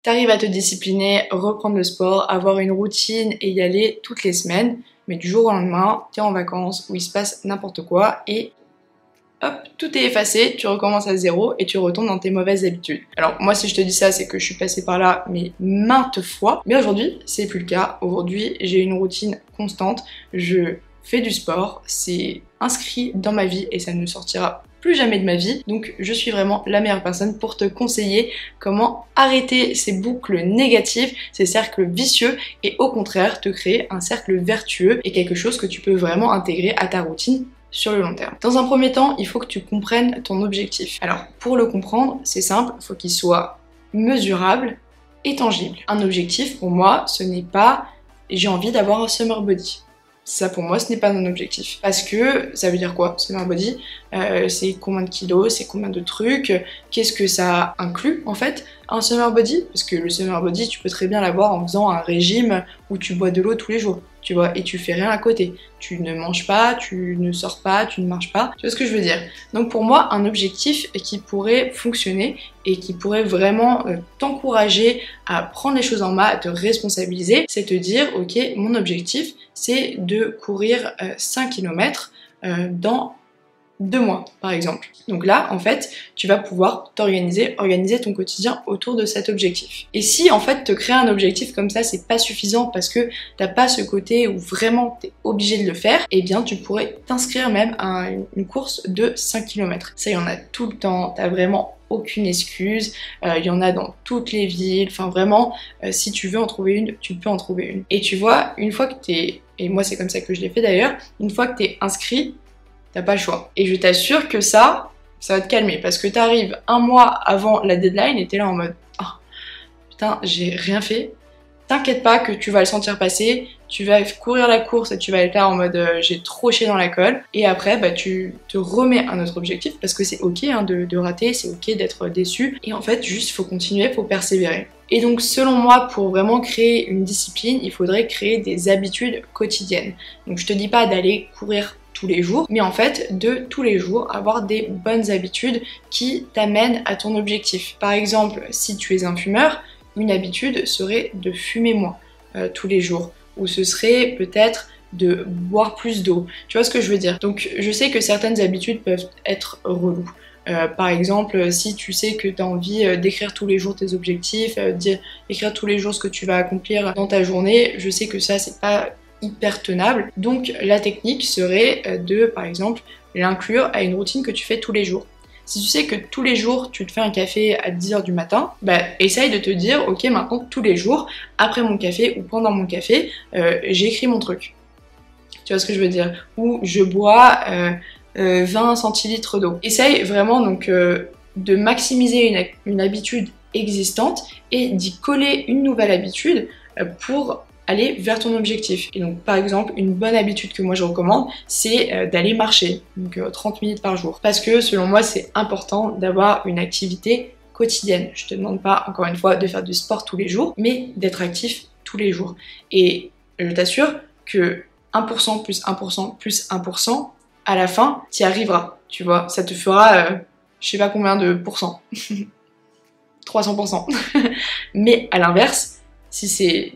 T'arrives à te discipliner, reprendre le sport, avoir une routine et y aller toutes les semaines, mais du jour au lendemain, t'es en vacances où il se passe n'importe quoi et hop, tout est effacé, tu recommences à zéro et tu retombes dans tes mauvaises habitudes. Alors moi si je te dis ça, c'est que je suis passée par là mais maintes fois, mais aujourd'hui c'est plus le cas. Aujourd'hui j'ai une routine constante, je fais du sport, c'est inscrit dans ma vie et ça ne sortira plus jamais de ma vie, donc je suis vraiment la meilleure personne pour te conseiller comment arrêter ces boucles négatives, ces cercles vicieux et au contraire te créer un cercle vertueux et quelque chose que tu peux vraiment intégrer à ta routine sur le long terme. Dans un premier temps, il faut que tu comprennes ton objectif. Alors pour le comprendre, c'est simple, il faut qu'il soit mesurable et tangible. Un objectif pour moi, ce n'est pas j'ai envie d'avoir un summer body. Ça pour moi ce n'est pas un objectif. Parce que ça veut dire quoi summer body? C'est combien de kilos, c'est combien de trucs, qu'est-ce que ça inclut en fait un summer body? Parce que le summer body tu peux très bien l'avoir en faisant un régime où tu bois de l'eau tous les jours, tu vois, et tu fais rien à côté. Tu ne manges pas, tu ne sors pas, tu ne marches pas, tu vois ce que je veux dire? Donc pour moi un objectif qui pourrait fonctionner et qui pourrait vraiment t'encourager à prendre les choses en main, à te responsabiliser, c'est te dire ok mon objectif c'est de courir 5 km dans 2 mois par exemple. Donc là en fait tu vas pouvoir t'organiser, organiser ton quotidien autour de cet objectif. Et si en fait te créer un objectif comme ça c'est pas suffisant parce que t'as pas ce côté où vraiment t'es obligé de le faire, eh bien tu pourrais t'inscrire même à une course de 5 km. Ça y en a tout le temps, t'as vraiment aucune excuse, il y en a dans toutes les villes, enfin vraiment si tu veux en trouver une, tu peux en trouver une. Et tu vois, une fois que t'es, et moi c'est comme ça que je l'ai fait d'ailleurs, une fois que t'es inscrit, t'as pas le choix. Et je t'assure que ça va te calmer parce que t'arrives un mois avant la deadline et t'es là en mode ah putain j'ai rien fait. T'inquiète pas que tu vas le sentir passer, tu vas courir la course et tu vas être là en mode j'ai trop chié dans la colle. Et après bah tu te remets un autre objectif parce que c'est ok hein, de rater, c'est ok d'être déçu. Et en fait juste faut continuer, faut persévérer. Et donc selon moi pour vraiment créer une discipline, il faudrait créer des habitudes quotidiennes. Donc je te dis pas d'aller courir tous les jours, mais en fait de tous les jours avoir des bonnes habitudes qui t'amènent à ton objectif. Par exemple si tu es un fumeur, une habitude serait de fumer moins tous les jours, ou ce serait peut-être de boire plus d'eau. Tu vois ce que je veux dire? Donc je sais que certaines habitudes peuvent être reloues. Par exemple, si tu sais que tu as envie d'écrire tous les jours tes objectifs, d'écrire tous les jours ce que tu vas accomplir dans ta journée, je sais que ça c'est pas hyper tenable. Donc la technique serait de, par exemple, l'inclure à une routine que tu fais tous les jours. Si tu sais que tous les jours tu te fais un café à 10h du matin, bah essaye de te dire ok maintenant tous les jours, après mon café ou pendant mon café, j'écris mon truc. Tu vois ce que je veux dire? Ou je bois 20 centilitres d'eau. Essaye vraiment donc de maximiser une habitude existante et d'y coller une nouvelle habitude pour aller vers ton objectif. Et donc par exemple une bonne habitude que moi je recommande c'est d'aller marcher, donc 30 minutes par jour. Parce que selon moi c'est important d'avoir une activité quotidienne. Je te demande pas encore une fois de faire du sport tous les jours, mais d'être actif tous les jours. Et je t'assure que 1% plus 1% plus 1%, à la fin t'y arriveras, tu vois, ça te fera je sais pas combien de pourcents. 300%. Mais à l'inverse, si c'est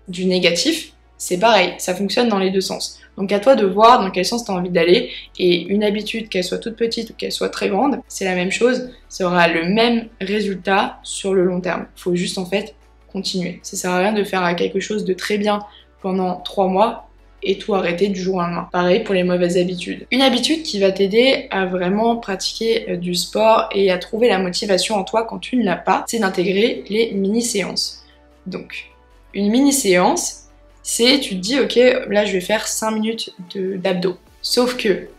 du négatif, c'est pareil, ça fonctionne dans les deux sens. Donc à toi de voir dans quel sens tu as envie d'aller, et une habitude, qu'elle soit toute petite ou qu'elle soit très grande, c'est la même chose, ça aura le même résultat sur le long terme. Faut juste en fait continuer. Ça sert à rien de faire quelque chose de très bien pendant 3 mois et tout arrêter du jour au lendemain. Pareil pour les mauvaises habitudes. Une habitude qui va t'aider à vraiment pratiquer du sport et à trouver la motivation en toi quand tu ne l'as pas, c'est d'intégrer les mini-séances. Donc une mini-séance, c'est tu te dis ok là je vais faire 5 minutes d'abdos. Sauf que,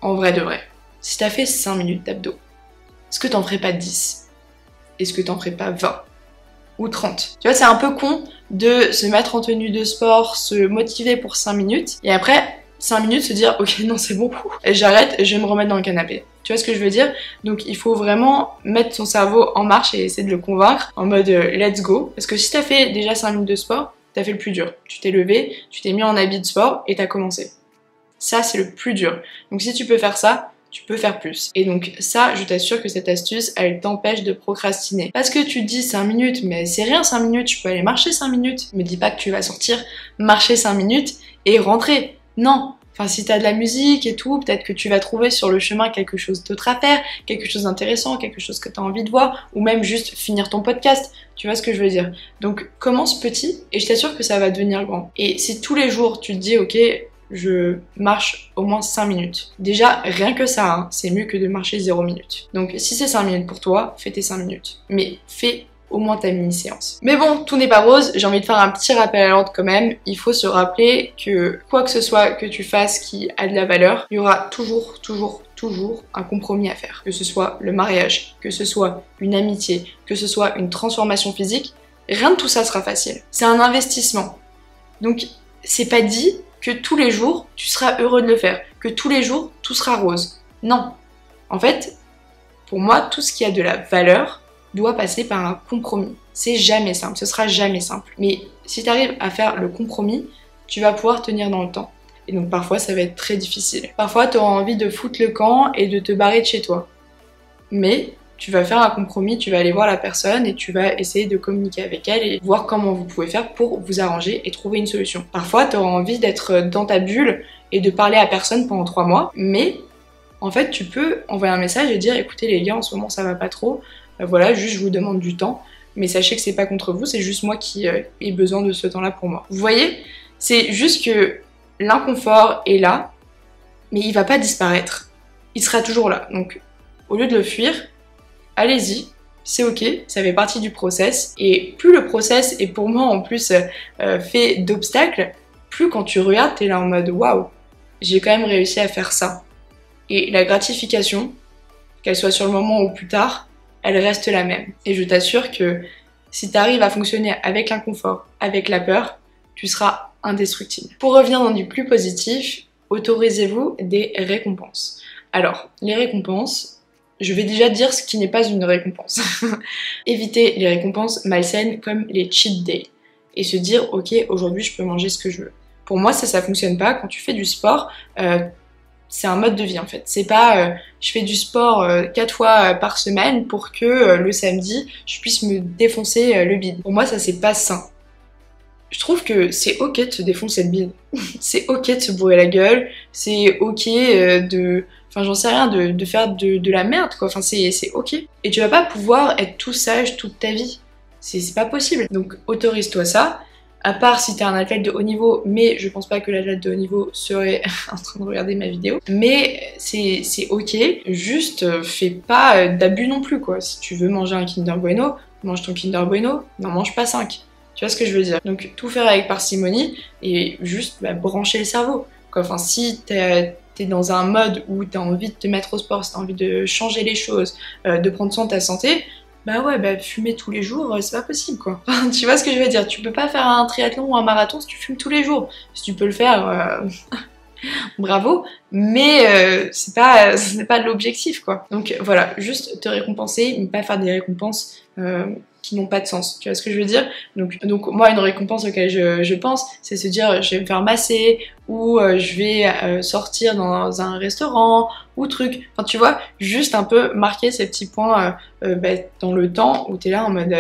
en vrai de vrai, si t'as fait 5 minutes d'abdos, est-ce que t'en ferais pas 10? Est-ce que t'en ferais pas 20? Ou 30? Tu vois c'est un peu con de se mettre en tenue de sport, se motiver pour 5 minutes, et après 5 minutes se dire ok non c'est bon, j'arrête, je vais me remettre dans le canapé. Tu vois ce que je veux dire? Donc il faut vraiment mettre son cerveau en marche et essayer de le convaincre en mode let's go. Parce que si t'as fait déjà 5 minutes de sport, t'as fait le plus dur. Tu t'es levé, tu t'es mis en habit de sport et t'as commencé. Ça c'est le plus dur. Donc si tu peux faire ça, tu peux faire plus. Et donc ça, je t'assure que cette astuce, elle t'empêche de procrastiner. Parce que tu te dis 5 minutes, mais c'est rien 5 minutes, tu peux aller marcher 5 minutes. Me dis pas que tu vas sortir, marcher 5 minutes et rentrer. Non. Enfin, si t'as de la musique et tout, peut-être que tu vas trouver sur le chemin quelque chose d'autre à faire, quelque chose d'intéressant, quelque chose que t'as envie de voir, ou même juste finir ton podcast. Tu vois ce que je veux dire? Donc commence petit et je t'assure que ça va devenir grand. Et si tous les jours tu te dis ok, je marche au moins 5 minutes. Déjà, rien que ça, hein, c'est mieux que de marcher 0 minutes. Donc si c'est 5 minutes pour toi, fais tes 5 minutes. Mais fais au moins ta mini-séance. Mais bon, tout n'est pas rose, j'ai envie de faire un petit rappel à l'ordre quand même. Il faut se rappeler que quoi que ce soit que tu fasses qui a de la valeur, il y aura toujours un compromis à faire. Que ce soit le mariage, que ce soit une amitié, que ce soit une transformation physique, rien de tout ça sera facile. C'est un investissement. Donc c'est pas dit que tous les jours tu seras heureux de le faire, que tous les jours tout sera rose. Non. En fait, pour moi, tout ce qui a de la valeur doit passer par un compromis. C'est jamais simple, ce sera jamais simple. Mais si tu arrives à faire le compromis, tu vas pouvoir tenir dans le temps. Et donc parfois ça va être très difficile. Parfois tu auras envie de foutre le camp et de te barrer de chez toi. Mais tu vas faire un compromis, tu vas aller voir la personne et tu vas essayer de communiquer avec elle et voir comment vous pouvez faire pour vous arranger et trouver une solution. Parfois tu auras envie d'être dans ta bulle et de parler à personne pendant 3 mois, mais en fait tu peux envoyer un message et dire écoutez les gars, en ce moment ça va pas trop, voilà, juste je vous demande du temps, mais sachez que c'est pas contre vous, c'est juste moi qui ai besoin de ce temps-là pour moi. Vous voyez, c'est juste que l'inconfort est là, mais il va pas disparaître. Il sera toujours là. Donc, au lieu de le fuir, allez-y, c'est ok, ça fait partie du process. Et plus le process est pour moi en plus fait d'obstacles, plus quand tu regardes, t'es là en mode waouh, j'ai quand même réussi à faire ça. Et la gratification, qu'elle soit sur le moment ou plus tard, elle reste la même. Et je t'assure que si t'arrives à fonctionner avec l'inconfort, avec la peur, tu seras indestructible. Pour revenir dans du plus positif, autorisez-vous des récompenses. Alors, les récompenses, je vais déjà dire ce qui n'est pas une récompense. Évitez les récompenses malsaines comme les cheat days et se dire ok, aujourd'hui je peux manger ce que je veux. Pour moi ça fonctionne pas. Quand tu fais du sport, c'est un mode de vie en fait. C'est pas je fais du sport 4 fois par semaine pour que le samedi je puisse me défoncer le bide. Pour moi ça c'est pas sain. Je trouve que c'est ok de se défoncer le bide. C'est ok de se bourrer la gueule. C'est ok de... Enfin j'en sais rien, de faire de la merde quoi. Enfin c'est ok. Et tu vas pas pouvoir être tout sage toute ta vie. C'est pas possible. Donc autorise-toi ça. À part si t'es un athlète de haut niveau, mais je pense pas que l'athlète de haut niveau serait en train de regarder ma vidéo. Mais c'est ok, juste fais pas d'abus non plus quoi. Si tu veux manger un Kinder Bueno, mange ton Kinder Bueno, n'en mange pas 5. Tu vois ce que je veux dire? Donc tout faire avec parcimonie et juste brancher le cerveau. Quoi. Enfin si t'es dans un mode où t'as envie de te mettre au sport, si t'as envie de changer les choses, de prendre soin de ta santé, fumer tous les jours, c'est pas possible quoi. Tu vois ce que je veux dire? Tu peux pas faire un triathlon ou un marathon si tu fumes tous les jours. Si tu peux le faire, bravo, mais c'est pas l'objectif quoi. Donc voilà, juste te récompenser, mais pas faire des récompenses qui n'ont pas de sens. Tu vois ce que je veux dire? Donc moi une récompense auquel je pense, c'est se dire je vais me faire masser ou je vais sortir dans un restaurant ou truc. Enfin tu vois, juste un peu marquer ces petits points dans le temps où t'es là en mode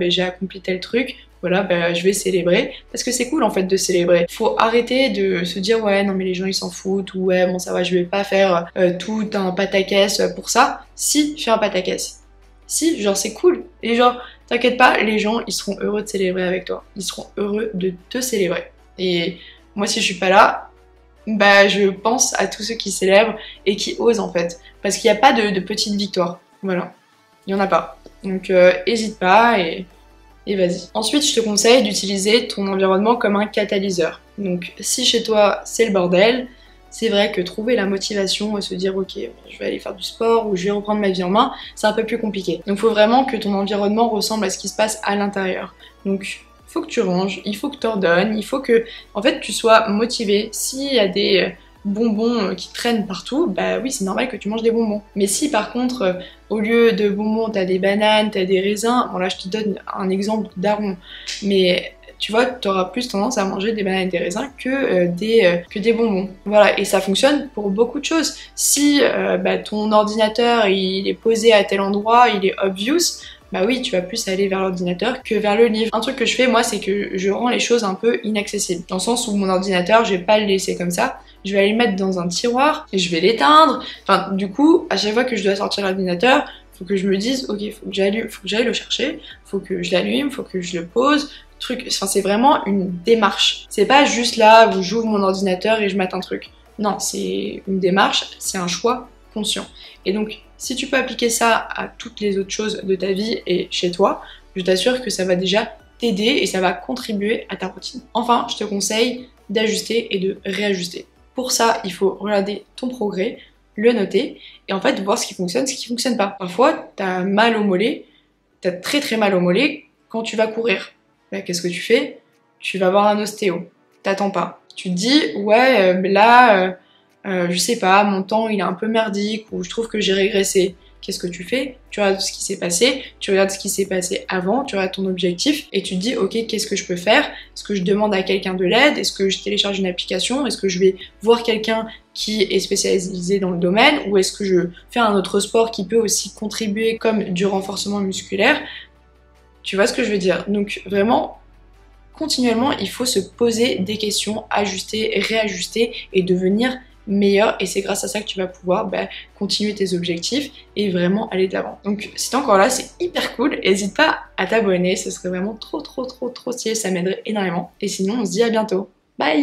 j'ai accompli tel truc. Voilà, je vais célébrer, parce que c'est cool en fait de célébrer. Faut arrêter de se dire ouais non mais les gens ils s'en foutent, ou ouais bon ça va je vais pas faire tout un pataquès pour ça. Si, fais un pataquès. Si, genre c'est cool. Et genre, t'inquiète pas, les gens ils seront heureux de célébrer avec toi. Ils seront heureux de te célébrer. Et moi si je suis pas là, je pense à tous ceux qui célèbrent et qui osent en fait. Parce qu'il n'y a pas de petites victoires. Voilà. Il y en a pas. Donc hésite pas et vas-y. Ensuite, je te conseille d'utiliser ton environnement comme un catalyseur. Donc, si chez toi, c'est le bordel, c'est vrai que trouver la motivation et se dire ok, je vais aller faire du sport ou je vais reprendre ma vie en main, c'est un peu plus compliqué. Donc, il faut vraiment que ton environnement ressemble à ce qui se passe à l'intérieur. Donc, il faut que tu ranges, il faut que tu ordonnes, il faut que, en fait, tu sois motivé. S'il y a des bonbons qui traînent partout, oui c'est normal que tu manges des bonbons. Mais si par contre au lieu de bonbons t'as des bananes, t'as des raisins, bon là je te donne un exemple daron, mais tu vois, tu auras plus tendance à manger des bananes et des raisins que des bonbons. Voilà, et ça fonctionne pour beaucoup de choses. Si ton ordinateur il est posé à tel endroit, il est obvious, bah oui, tu vas plus aller vers l'ordinateur que vers le livre. Un truc que je fais, moi, c'est que je rends les choses un peu inaccessibles. Dans le sens où mon ordinateur, je vais pas le laisser comme ça. Je vais aller le mettre dans un tiroir et je vais l'éteindre. Enfin, du coup, à chaque fois que je dois sortir l'ordinateur, faut que je me dise, ok, faut que j'aille le chercher, faut que je l'allume, faut que je le pose. Enfin, c'est vraiment une démarche. C'est pas juste là où j'ouvre mon ordinateur et je mate un truc. Non, c'est une démarche, c'est un choix conscient. Et donc, si tu peux appliquer ça à toutes les autres choses de ta vie et chez toi, je t'assure que ça va déjà t'aider et ça va contribuer à ta routine. Enfin, je te conseille d'ajuster et de réajuster. Pour ça, il faut regarder ton progrès, le noter et en fait voir ce qui fonctionne pas. Parfois, t'as mal au mollet, t'as très très mal au mollet quand tu vas courir. Là, qu'est-ce que tu fais? Tu vas voir un ostéo. T'attends pas. Tu te dis, ouais, je sais pas, mon temps il est un peu merdique ou je trouve que j'ai régressé. Qu'est-ce que tu fais? Tu regardes ce qui s'est passé, tu regardes ce qui s'est passé avant, tu regardes ton objectif et tu te dis ok, qu'est-ce que je peux faire? Est-ce que je demande à quelqu'un de l'aide? Est-ce que je télécharge une application? Est-ce que je vais voir quelqu'un qui est spécialisé dans le domaine? Ou est-ce que je fais un autre sport qui peut aussi contribuer comme du renforcement musculaire? Tu vois ce que je veux dire? Donc vraiment, continuellement, il faut se poser des questions, ajuster, réajuster et devenir meilleur, et c'est grâce à ça que tu vas pouvoir continuer tes objectifs et vraiment aller de l'avant. Donc si t'es encore là, c'est hyper cool, n'hésite pas à t'abonner, ce serait vraiment trop stylé, ça m'aiderait énormément. Et sinon on se dit à bientôt, bye.